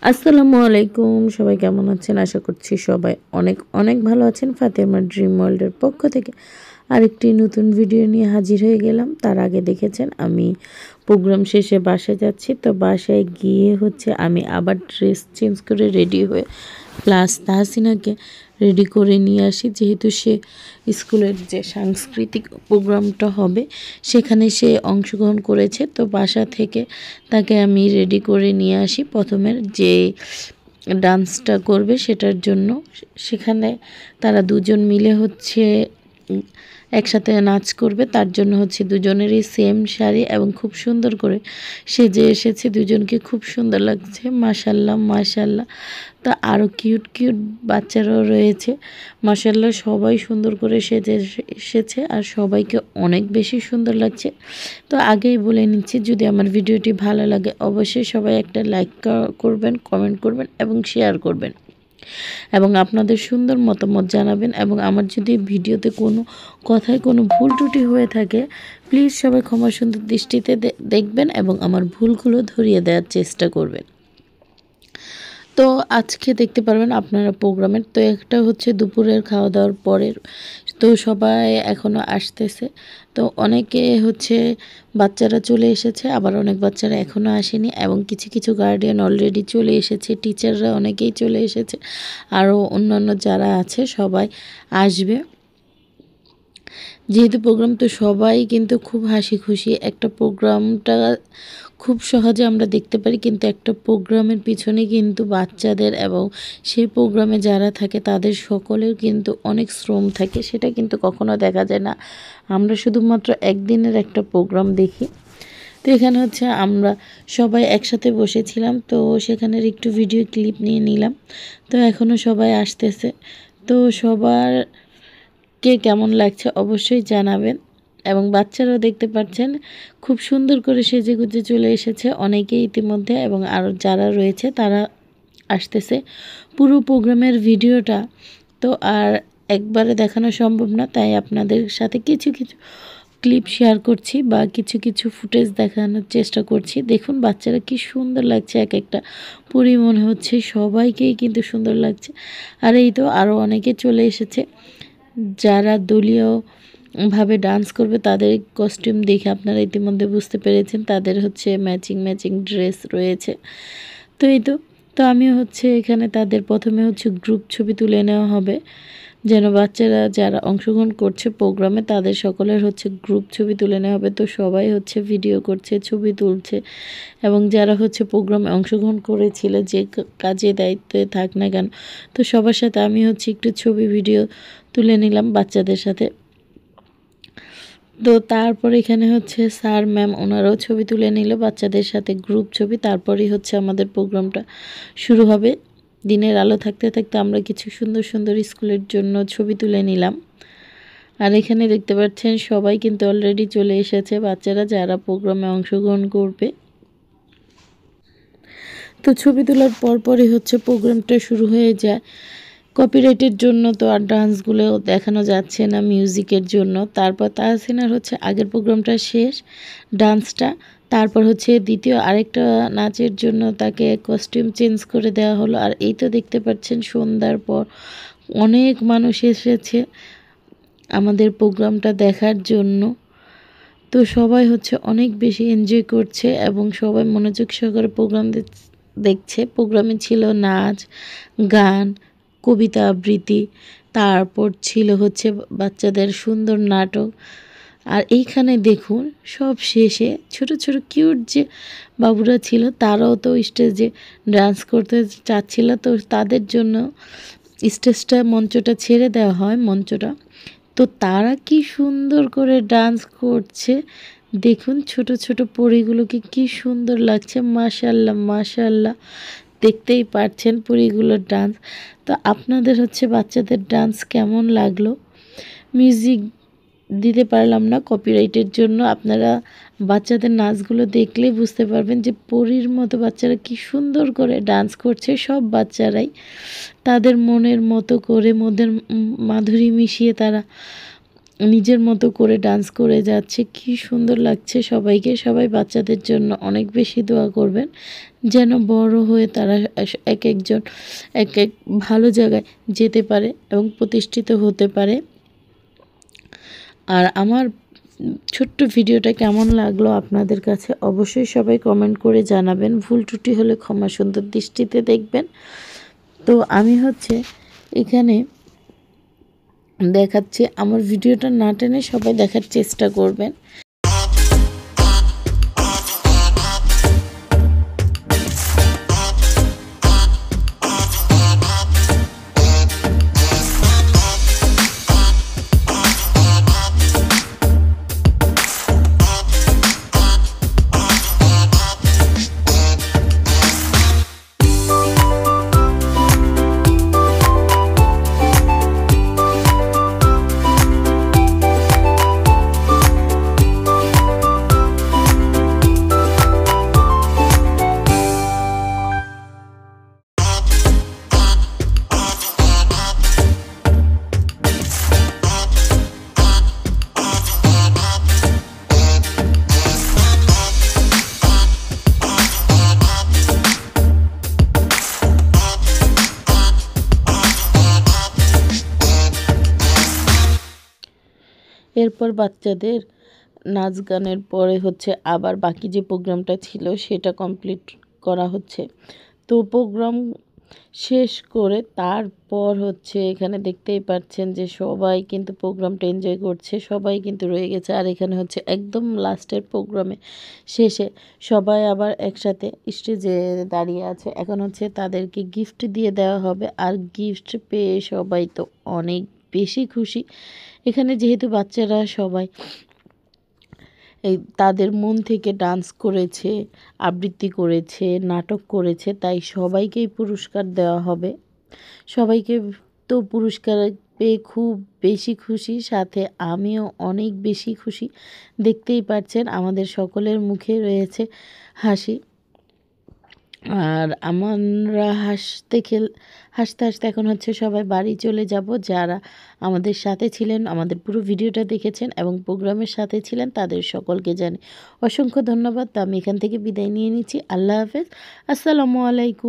আসসালামু আলাইকুম, সবাই কেমন আছেন? আশা করছি সবাই অনেক অনেক ভালো আছেন। ফাতেমা ড্রিম ওয়ার্ল্ডের পক্ষ থেকে আরেকটি নতুন ভিডিও নিয়ে হাজির হয়ে গেলাম। তার আগে দেখেছেন আমি প্রোগ্রাম শেষে বাসায় যাচ্ছি, তো বাসায় গিয়ে আমি আবার ড্রেস চেঞ্জ করে রেডি হয়ে প্লাস তাহসিনাকে রেডি করে নিয়ে আসি, যেহেতু সে স্কুলের যে সাংস্কৃতিক প্রোগ্রামটা হবে সেখানে সে অংশগ্রহণ করেছে। তো বাসা থেকে তাকে আমি রেডি করে নিয়ে আসি প্রথমের যে ডান্সটা করবে সেটার জন্য। সেখানে তারা দুজন মিলে একসাথে নাচ করবে, তার জন্য দুজনেরই সেম শাড়ি এবং খুব সুন্দর করে সেজে এসেছে। দুজনকে খুব সুন্দর লাগছে, মাশাল্লাহ মাশাল্লাহ। তা আরও কিউট কিউট বাচ্চারাও রয়েছে, মাশাল্লাহ সবাই সুন্দর করে সেজে এসেছে আর সবাইকে অনেক বেশি সুন্দর লাগছে। তো আগেই বলে নিচ্ছি, যদি আমার ভিডিওটি ভালো লাগে অবশ্যই সবাই একটা লাইক করবেন, কমেন্ট করবেন এবং শেয়ার করবেন এবং আপনাদের সুন্দর মতামত জানাবেন। এবং আমার যদি ভিডিওতে কোনো কথায় কোনো ভুল ত্রুটি হয়ে থাকে প্লিজ সবাই ক্ষমা সুন্দর দৃষ্টিতে দেখবেন এবং আমার ভুলগুলো ধরিয়ে দেওয়ার চেষ্টা করবেন। তো আজকে দেখতে পারবেন আপনারা প্রোগ্রামের তো একটা দুপুরের খাওয়া দাওয়ার পরের, তো সবাই এখনও আসতেছে। তো অনেকে বাচ্চারা চলে এসেছে, আবার অনেক বাচ্চারা এখনও আসেনি এবং কিছু কিছু গার্ডিয়ান অলরেডি চলে এসেছে, টিচাররা অনেকেই চলে এসেছে, আরও অন্যান্য যারা আছে সবাই আসবে। যেহেতু প্রোগ্রাম, তো সবাই কিন্তু খুব হাসি খুশি। একটা প্রোগ্রামটা খুব সহজে আমরা দেখতে পারি, কিন্তু একটা প্রোগ্রামের পিছনে কিন্তু বাচ্চাদের এবং সেই প্রোগ্রামে যারা থাকে তাদের সকলের কিন্তু অনেক শ্রম থাকে, সেটা কিন্তু কখনো দেখা যায় না। আমরা শুধুমাত্র একদিনের একটা প্রোগ্রাম দেখি। তো এখানে আমরা সবাই একসাথে বসেছিলাম, তো সেখানের একটু ভিডিও ক্লিপ নিয়ে নিলাম। তো এখনও সবাই আসতেছে, তো সবার কে কেমন লাগছে অবশ্যই জানাবেন। এবং বাচ্চারাও দেখতে পাচ্ছেন খুব সুন্দর করে সেজেগুজে চলে এসেছে অনেকেই ইতিমধ্যে, এবং আরও যারা রয়েছে তারা আসতেছে। পুরো প্রোগ্রামের ভিডিওটা তো আর একবারে দেখানো সম্ভব না, তাই আপনাদের সাথে কিছু কিছু ক্লিপ শেয়ার করছি বা কিছু কিছু ফুটেজ দেখানোর চেষ্টা করছি। দেখুন বাচ্চারা কি সুন্দর লাগছে, এক একটা পুরী মনে হচ্ছে, সবাইকেই কিন্তু সুন্দর লাগছে। আর এই তো আরও অনেকে চলে এসেছে যারা দলীয়ভাবে ডান্স করবে, তাদের কস্টিউম দেখে আপনারা ইতিমধ্যে বুঝতে পেরেছেন, তাদের ম্যাচিং ম্যাচিং ড্রেস রয়েছে। তো এই তো তো আমি এখানে তাদের প্রথমে গ্রুপ ছবি তুলে নেওয়া হবে, যেন বাচ্চারা যারা অংশগ্রহণ করছে প্রোগ্রামে তাদের সকলের গ্রুপ ছবি তুলে নেওয়া হবে। তো সবাই ভিডিও করছে, ছবি তুলছে, এবং যারা প্রোগ্রামে অংশগ্রহণ করেছিল যে কাজে দায়িত্বে থাক না কেন, তো সবার সাথে আমি একটু ছবি ভিডিও তুলে নিলাম বাচ্চাদের সাথে। তো তারপর এখানে স্যার ম্যাম ওনারাও ছবি তুলে নিল বাচ্চাদের সাথে, গ্রুপ ছবি। তারপরেই আমাদের প্রোগ্রামটা শুরু হবে। দিনের আলো থাকতে থাকতে আমরা কিছু সুন্দর সুন্দর স্কুলের জন্য ছবি তুলে নিলাম। আর এখানে দেখতে পাচ্ছেন সবাই কিন্তু অলরেডি চলে এসেছে, বাচ্চারা যারা প্রোগ্রামে অংশগ্রহণ করবে। তো ছবি তোলার পরপরই প্রোগ্রামটা শুরু হয়ে যায়। কপিরাইটের জন্য তো আর ডান্সগুলো দেখানো যাচ্ছে না মিউজিকের জন্য। তারপর তাহসিনার আগের প্রোগ্রামটা শেষ ডান্সটা, তারপর দ্বিতীয় আরেকটা নাচের জন্য তাকে কস্টিউম চেঞ্জ করে দেওয়া হলো। আর এই তো দেখতে পাচ্ছেন সন্ধ্যার পর অনেক মানুষ এসেছে আমাদের প্রোগ্রামটা দেখার জন্য। তো সবাই অনেক বেশি এনজয় করছে এবং সবাই মনোযোগ সহকারে প্রোগ্রাম দেখছে। প্রোগ্রামে ছিল নাচ, গান, কবিতা আবৃত্তি, তারপর ছিল বাচ্চাদের সুন্দর নাটক। আর এইখানে দেখুন সব শেষে ছোট ছোট কিউট যে বাবুরা ছিল তারাও তো স্টেজে ডান্স করতে চাচ্ছিল, তো তাদের জন্য স্টেজটা মঞ্চটা ছেড়ে দেওয়া হয় মঞ্চটা। তো তারা কি সুন্দর করে ডান্স করছে দেখুন, ছোট ছোট পরীগুলোকে কি সুন্দর লাগছে, মাশাল্লাহ মাশাল্লাহ। দেখতেই পাচ্ছেন পরীগুলোর ডান্স। তো আপনাদের বাচ্চাদের ডান্স কেমন লাগলো? মিউজিক দিতে পারলাম না কপিরাইটের জন্য, আপনারা বাচ্চাদের নাচগুলো দেখলেই বুঝতে পারবেন যে পরীর মতো বাচ্চারা কি সুন্দর করে ডান্স করছে। সব বাচ্চারাই তাদের মনের মতো করে মনের মাধুরী মিশিয়ে তারা নিজের মতো করে ডান্স করে যাচ্ছে। কি সুন্দর লাগছে সবাইকে। সবাই বাচ্চাদের জন্য অনেক বেশি দোয়া করবেন যেন বড় হয়ে তারা এক একজন এক এক ভালো জায়গায় যেতে পারে এবং প্রতিষ্ঠিত হতে পারে। আর আমার ছোট্ট ভিডিওটা কেমন লাগলো আপনাদের কাছে অবশ্যই সবাই কমেন্ট করে জানাবেন। ভুল ত্রুটি হলে ক্ষমা সুন্দর দৃষ্টিতে দেখবেন। তো আমি এখানে দেখাচ্ছি, আমার ভিডিওটা না টেনে সবাই দেখার চেষ্টা করবেন। এরপর বাচ্চাদের নাচ গানের পরে আবার বাকি যে প্রোগ্রামটা ছিল সেটা কমপ্লিট করা হচ্ছে। তো প্রোগ্রাম শেষ করে তারপর এখানে দেখতেই পাচ্ছেন যে সবাই কিন্তু প্রোগ্রামটা এনজয় করছে, সবাই কিন্তু রয়ে গেছে। আর এখানে একদম লাস্টের প্রোগ্রামে শেষে সবাই আবার একসাথে স্টেজে দাঁড়িয়ে আছে। এখন তাদেরকে গিফট দিয়ে দেওয়া হবে। আর গিফট পেয়ে সবাই তো অনেক বেশি খুশি। এখানে যেহেতু বাচ্চারা সবাই তাদের মন থেকে ডান্স করেছে, আবৃত্তি করেছে, নাটক করেছে, তাই সবাইকেই পুরস্কার দেওয়া হবে। সবাইকে তো পুরস্কার পেয়ে খুব বেশি খুশি, সাথে আমিও অনেক বেশি খুশি। দেখতেই পাচ্ছেন আমাদের সকলের মুখে রয়েছে হাসি। আর আমরা হাসতে হাসতে এখন সবাই বাড়ি চলে যাব। যারা আমাদের সাথে ছিলেন, আমাদের পুরো ভিডিওটা দেখেছেন এবং প্রোগ্রামের সাথে ছিলেন, তাদের সকলকে জানাই অসংখ্য ধন্যবাদ। তো আমি এখান থেকে বিদায় নিয়ে নিচ্ছি। আল্লাহ হাফেজ, আসসালামু আলাইকুম।